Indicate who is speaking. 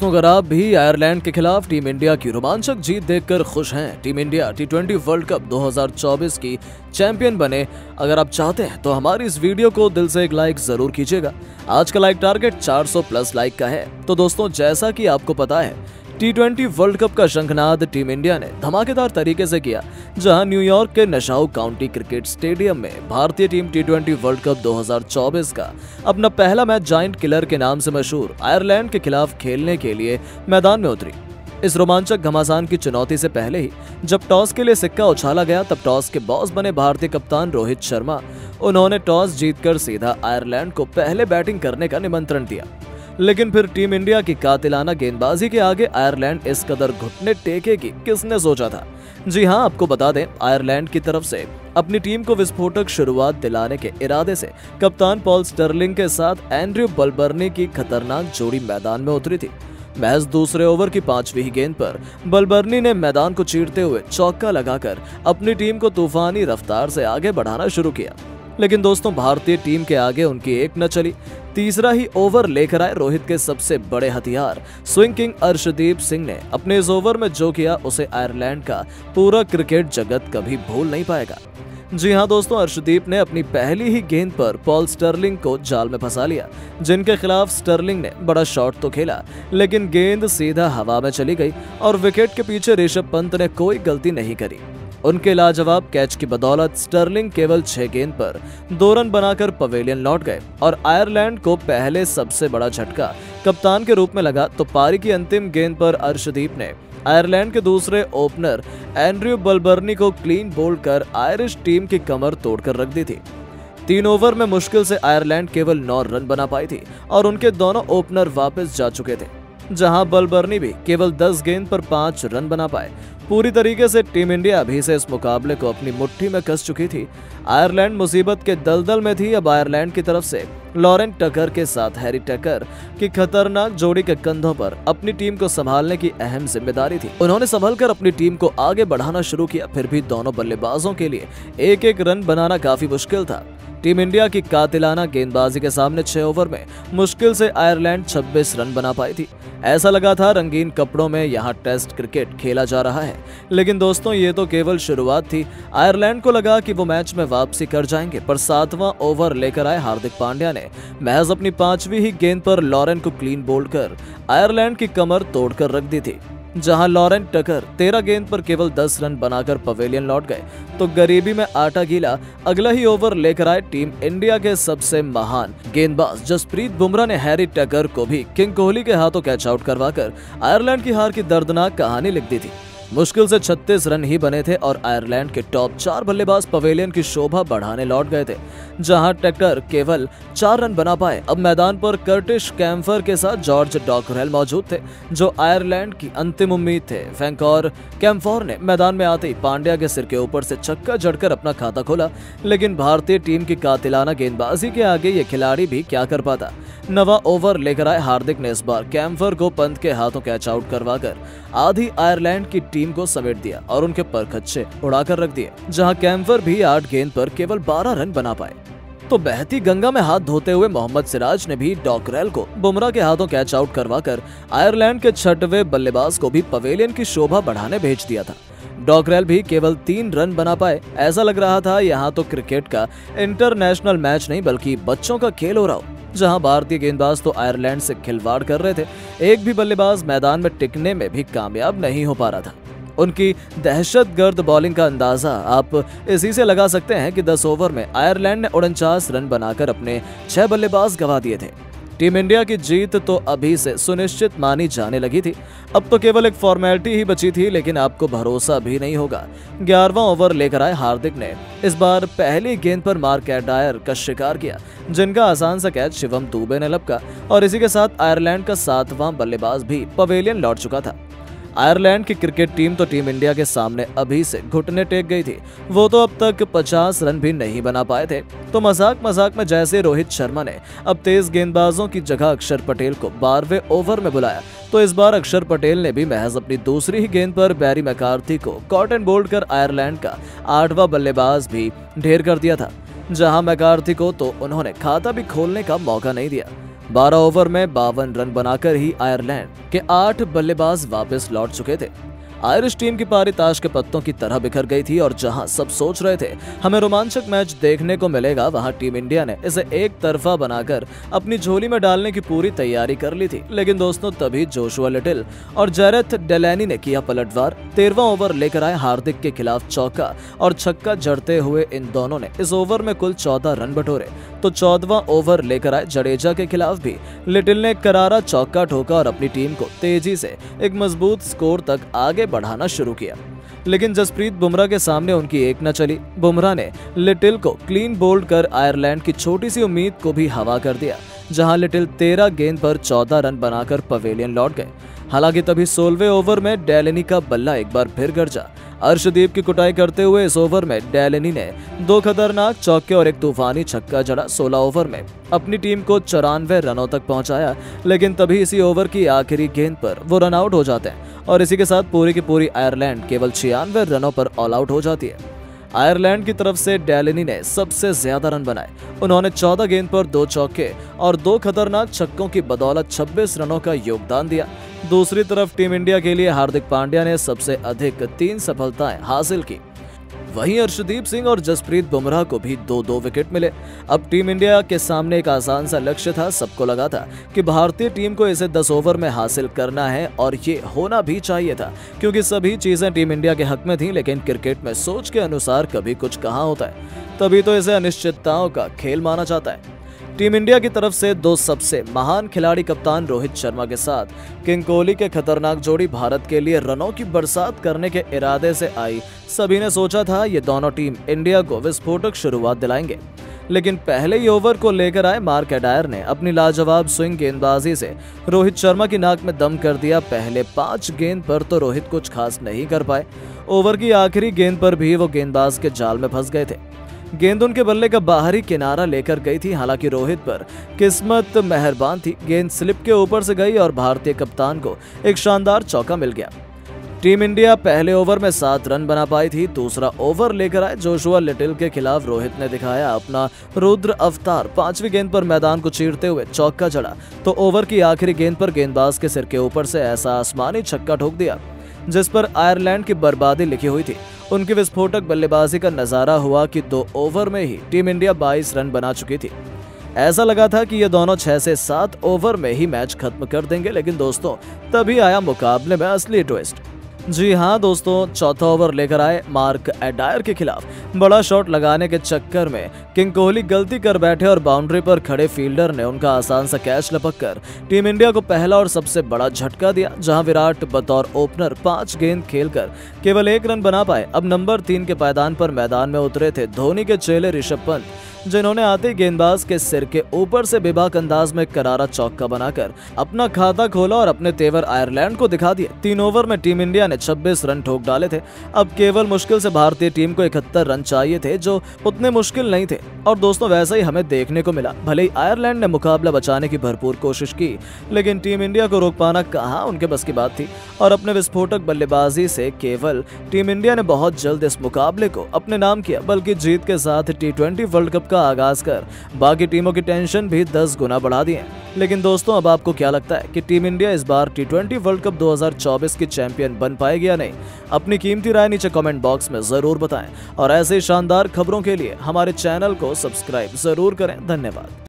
Speaker 1: दोस्तों, अगर आप भी आयरलैंड के खिलाफ टीम इंडिया की रोमांचक जीत देखकर खुश हैं, team India T20 world cup 2024 की चैंपियन बने, अगर आप चाहते हैं तो हमारी इस वीडियो को दिल से एक लाइक जरूर कीजिएगा। आज का लाइक टारगेट 400 प्लस लाइक का है। तो दोस्तों, जैसा कि आपको पता है, T20 वर्ल्ड कप का शंखनाद टीम इंडिया ने धमाकेदार तरीके से किया, जहां न्यूयॉर्क के नशाऊ काउंटी क्रिकेट स्टेडियम में भारतीय टीम T20 वर्ल्ड कप 2024 का अपना पहला मैच जायंट किलर के नाम से मशहूर आयरलैंड के खिलाफ खेलने के लिए मैदान में उतरी। इस रोमांचक घमासान की चुनौती से पहले ही जब टॉस के लिए सिक्का उछाला गया, तब टॉस के बॉस बने भारतीय कप्तान रोहित शर्मा। उन्होंने टॉस जीतकर सीधा आयरलैंड को पहले बैटिंग करने का निमंत्रण दिया, लेकिन फिर टीम इंडिया की कातिलाना गेंदबाजी के आगे आयरलैंड इस कदर घुटने टेकेगी, किसने सोचा था। जी हां, आपको बता दें, आयरलैंड की तरफ से अपनी टीम को विस्फोटक शुरुआत दिलाने के इरादे से कप्तान पॉल स्टर्लिंग के साथ एंड्रयू बलबर्नी की खतरनाक जोड़ी मैदान में उतरी थी। महज दूसरे ओवर की 5वीं गेंद पर बलबर्नी ने मैदान को चीरते हुए चौका लगाकर अपनी टीम को तूफानी रफ्तार से आगे बढ़ाना शुरू किया। लेकिन दोस्तों, भारतीय टीम के आगे उनकी एक न चली। तीसरा ही ओवर लेकर आए रोहित के सबसे बड़े हथियार स्विंग किंग अर्शदीप सिंह ने अपने इस ओवर में जो किया, उसे आयरलैंड का पूरा क्रिकेट जगत कभी भूल नहीं पाएगा। जी हां दोस्तों, अर्शदीप ने अपनी पहली ही गेंद पर पॉल स्टर्लिंग को जाल में फंसा लिया, जिनके खिलाफ स्टर्लिंग ने बड़ा शॉट तो खेला, लेकिन गेंद सीधा हवा में चली गई और विकेट के पीछे ऋषभ पंत ने कोई गलती नहीं करी। उनके लाजवाब कैच की बदौलत स्टर्लिंग केवल 6 गेंद पर 2 रन बनाकर पवेलियन लौट गए और आयरलैंड को पहले सबसे बड़ा झटका कप्तान के रूप में लगा तो पारी की अंतिम गेंद पर अर्शदीप ने आयरलैंड के दूसरे ओपनर एंड्रयू बलबर्नी को क्लीन बोल्ड कर आयरिश टीम की कमर तोड़कर रख दी थी। 3 ओवर में मुश्किल से आयरलैंड केवल 9 रन बना पाई थी और उनके दोनों ओपनर वापस जा चुके थे, जहां बलबर्नी भी केवल 10 गेंद पर 5 रन बना पाए। पूरी तरीके से टीम इंडिया अभी से इस मुकाबले को अपनी मुट्ठी में कस चुकी थी। आयरलैंड मुसीबत के दलदल में थी। अब आयरलैंड की तरफ से लॉरेन टकर के साथ हैरी टकर की खतरनाक जोड़ी के कंधों पर अपनी टीम को संभालने की अहम जिम्मेदारी थी। उन्होंने संभलकर अपनी टीम को आगे बढ़ाना शुरू किया। फिर भी दोनों बल्लेबाजों के लिए एक रन बनाना काफी मुश्किल था। टीम इंडिया की कातिलाना गेंदबाजी के सामने 6 ओवर में मुश्किल से आयरलैंड 26 रन बना पाई थी। ऐसा लगा था रंगीन कपड़ों में यहाँ टेस्ट क्रिकेट खेला जा रहा है। लेकिन दोस्तों, ये तो केवल शुरुआत थी। आयरलैंड को लगा कि वो मैच में वापसी कर जाएंगे, पर 7वां ओवर लेकर आए हार्दिक पांड्या ने महज अपनी 5वीं ही गेंद पर लॉरेन को क्लीन बोल्ड कर आयरलैंड की कमर तोड़कर रख दी थी। जहां लॉरेन टकर 13 गेंद पर केवल 10 रन बनाकर पवेलियन लौट गए तो गरीबी में आटा गीला अगला ही ओवर लेकर आए टीम इंडिया के सबसे महान गेंदबाज जसप्रीत बुमराह ने हैरी टकर को भी किंग कोहली के हाथों कैच आउट करवाकर आयरलैंड की हार की दर्दनाक कहानी लिख दी थी। मुश्किल से 36 रन ही बने थे और आयरलैंड के टॉप 4 बल्लेबाज पवेलियन की शोभा बढ़ाने लौट गए थे, जहां टकर केवल 4 रन बना पाए। अब मैदान पर कर्टिश कैम्फर के साथ जॉर्ज डॉकरेल मौजूद थे, जो आयरलैंड की अंतिम उम्मीद थे। फैंकोर कैम्फोर ने मैदान में आते ही पांड्या के सिर के ऊपर से छक्का जड़कर अपना खाता खोला, लेकिन भारतीय टीम की कातिलाना गेंदबाजी के आगे ये खिलाड़ी भी क्या कर पाता। 9वां ओवर लेकर आए हार्दिक ने इस बार कैम्फर को पंत के हाथों कैच आउट करवाकर आधी आयरलैंड की टीम को समेट दिया और उनके परखच्चे उड़ाकर रख दिए, जहां कैम्फर भी 8 गेंद पर केवल 12 रन बना पाए। तो बहती गंगा में हाथ धोते हुए मोहम्मद सिराज ने भी डॉकरेल को बुमराह के हाथों कैच आउट करवाकर आयरलैंड के 6वें बल्लेबाज को भी पवेलियन की शोभा बढ़ाने भेज दिया था। डॉकरेल भी केवल 3 रन बना पाए। ऐसा लग रहा था यहाँ तो क्रिकेट का इंटरनेशनल मैच नहीं बल्कि बच्चों का खेल हो रहा हो, जहां भारतीय गेंदबाज तो आयरलैंड से खिलवाड़ कर रहे थे। एक भी बल्लेबाज मैदान में टिकने में भी कामयाब नहीं हो पा रहा था। उनकी दहशतगर्द बॉलिंग का अंदाजा आप इसी से लगा सकते हैं कि 10 ओवर में आयरलैंड ने 49 रन बनाकर अपने 6 बल्लेबाज गंवा दिए थे। टीम इंडिया की जीत तो अभी से सुनिश्चित मानी जाने लगी थी। अब तो केवल एक फॉर्मेलिटी ही बची थी, लेकिन आपको भरोसा भी नहीं होगा। 11वां ओवर लेकर आए हार्दिक ने इस बार पहली गेंद पर मार्क एडायर का शिकार किया, जिनका आसान सा कैच शिवम दुबे ने लपका और इसी के साथ आयरलैंड का 7वां बल्लेबाज भी पवेलियन लौट चुका था। आयरलैंड की क्रिकेट टीम तो टीम इंडिया के सामने अभी से घुटने टेक गई थी। वो तो अब तक 50 रन भी नहीं बना पाए थे। तो मजाक में जैसे रोहित शर्मा ने अब तेज गेंदबाजों की जगह अक्षर पटेल को 12वें ओवर में बुलाया, तो इस बार अक्षर पटेल ने भी महज अपनी दूसरी ही गेंद पर बैरी मैकार्थी को कॉट एंड बोल्ड कर आयरलैंड का 8वां बल्लेबाज भी ढेर कर दिया था। जहां मैकार्थी को तो उन्होंने खाता भी खोलने का मौका नहीं दिया। 12 ओवर में 52 रन बनाकर ही आयरलैंड के 8 बल्लेबाज वापस लौट चुके थे। आयरिश टीम की पारी ताश के पत्तों की तरह बिखर गई थी और जहां सब सोच रहे थे हमें रोमांचक मैच देखने को मिलेगा, वहां टीम इंडिया ने इसे एक तरफा बनाकर अपनी झोली में डालने की पूरी तैयारी कर ली थी। लेकिन दोस्तों, तभी जोशुआ लिटिल और जेरेथ डेलैनी ने किया पलटवार। 13वां ओवर लेकर आए हार्दिक के खिलाफ चौका और छक्का जड़ते हुए इन दोनों ने इस ओवर में कुल 14 रन बटोरे। तो 14वां ओवर लेकर आए जडेजा के खिलाफ भी लिटिल ने करारा चौका ठोका और अपनी टीम को तेजी से एक मजबूत स्कोर तक आगे बढ़ाना शुरू किया। लेकिन जसप्रीत बुमराह के सामने उनकी एक न चली। बुमराह ने लिटिल को क्लीन बोल्ड कर आयरलैंड की छोटी सी उम्मीद को भी हवा कर दिया, जहां लिटिल 13 गेंद पर 14 रन बनाकर पवेलियन लौट गए। हालांकि तभी 16वें ओवर में डेलनी का बल्ला एक बार फिर गरजा। अर्शदीप की कुटाई करते हुए इस ओवर में डेलनी ने 2 खतरनाक चौके और एक तूफानी छक्का जड़ा। 16 ओवर में अपनी टीम को 94 रनों तक पहुंचाया। लेकिन तभी इसी ओवर की आखिरी गेंद पर वो रन आउट हो जाते हैं और इसी के साथ पूरी की पूरी आयरलैंड केवल 96 रनों पर ऑल आउट हो जाती है। आयरलैंड की तरफ से डेलनी ने सबसे ज्यादा रन बनाए। उन्होंने 14 गेंद पर 2 चौके और 2 खतरनाक छक्कों की बदौलत 26 रनों का योगदान दिया। दूसरी तरफ टीम इंडिया के लिए हार्दिक पांड्या ने सबसे अधिक 3 सफलताएं हासिल की। वहीं अर्शदीप सिंह और जसप्रीत बुमराह को भी 2-2 विकेट मिले। अब टीम इंडिया के सामने एक आसान सा लक्ष्य था। सबको लगा था कि भारतीय टीम को इसे 10 ओवर में हासिल करना है और ये होना भी चाहिए था, क्योंकि सभी चीजें टीम इंडिया के हक में थीं। लेकिन क्रिकेट में सोच के अनुसार कभी कुछ कहाँ होता है, तभी तो इसे अनिश्चितताओं का खेल माना जाता है। टीम इंडिया की तरफ से 2 सबसे महान खिलाड़ी कप्तान रोहित शर्मा के साथ किंग कोहली के खतरनाक जोड़ी भारत के लिए रनों की बरसात करने के इरादे से आई। सभी ने सोचा था ये दोनों टीम इंडिया को विस्फोटक शुरुआत दिलाएंगे। लेकिन पहले ही ओवर को लेकर आए मार्क एडायर ने अपनी लाजवाब स्विंग गेंदबाजी से रोहित शर्मा की नाक में दम कर दिया। पहले 5 गेंद पर तो रोहित कुछ खास नहीं कर पाए। ओवर की आखिरी गेंद पर भी वो गेंदबाज के जाल में फंस गए थे। गेंद उनके बल्ले का बाहरी किनारा लेकर गई थी। हालांकि रोहित पर किस्मत मेहरबान थी। गेंद स्लिप के ऊपर से गई और भारतीय कप्तान को एक शानदार चौका मिल गया। टीम इंडिया पहले ओवर में 7 रन बना पाई थी। दूसरा ओवर लेकर आए जोशुआ लिटिल के खिलाफ रोहित ने दिखाया अपना रुद्र अवतार। 5वीं गेंद पर मैदान को चीरते हुए चौका जड़ा तो ओवर की आखिरी गेंद पर गेंदबाज के सिर के ऊपर से ऐसा आसमानी छक्का ठोक दिया जिस पर आयरलैंड की बर्बादी लिखी हुई थी। उनकी विस्फोटक बल्लेबाजी का नजारा हुआ कि 2 ओवर में ही टीम इंडिया 22 रन बना चुकी थी। ऐसा लगा था कि ये दोनों 6 से 7 ओवर में ही मैच खत्म कर देंगे। लेकिन दोस्तों, तभी आया मुकाबले में असली ट्विस्ट। जी हाँ दोस्तों, चौथा ओवर लेकर आए मार्क एडायर के खिलाफ बड़ा शॉट लगाने के चक्कर में किंग कोहली गलती कर बैठे और बाउंड्री पर खड़े फील्डर ने उनका आसान सा कैच लपक कर टीम इंडिया को पहला और सबसे बड़ा झटका दिया। जहां विराट बतौर ओपनर 5 गेंद खेलकर केवल 1 रन बना पाए। अब नंबर 3 के पायदान पर मैदान में उतरे थे धोनी के चेले ऋषभ पंत, जिन्होंने आते गेंदबाज के सिर के ऊपर से बेबाक अंदाज में करारा चौका बनाकर अपना खाता खोला और अपने तेवर आयरलैंड को दिखा दिए। 3 ओवर में टीम इंडिया ने 26 रन ठोक डाले थे। अब केवल मुश्किल से भारतीय टीम को 71 रन चाहिए थे, जो उतने मुश्किल नहीं थे। और दोस्तों, वैसा ही हमें देखने को मिला। भले ही आयरलैंड ने मुकाबला बचाने की भरपूर कोशिश की, लेकिन टीम इंडिया को रोक पाना कहाँ उनके बस की बात थी। और अपने विस्फोटक बल्लेबाजी से केवल टीम इंडिया ने बहुत जल्द इस मुकाबले को अपने नाम किया, बल्कि जीत के साथ T20 वर्ल्ड कप का आगाज कर बाकी टीमों की टेंशन भी 10 गुना बढ़ा दी है। लेकिन दोस्तों, अब आपको क्या लगता है कि टीम इंडिया इस बार T20 वर्ल्ड कप 2024 की चैंपियन बन पाएगी या नहीं? अपनी कीमती राय नीचे कमेंट बॉक्स में जरूर बताएं और ऐसे शानदार खबरों के लिए हमारे चैनल को सब्सक्राइब जरूर करें। धन्यवाद।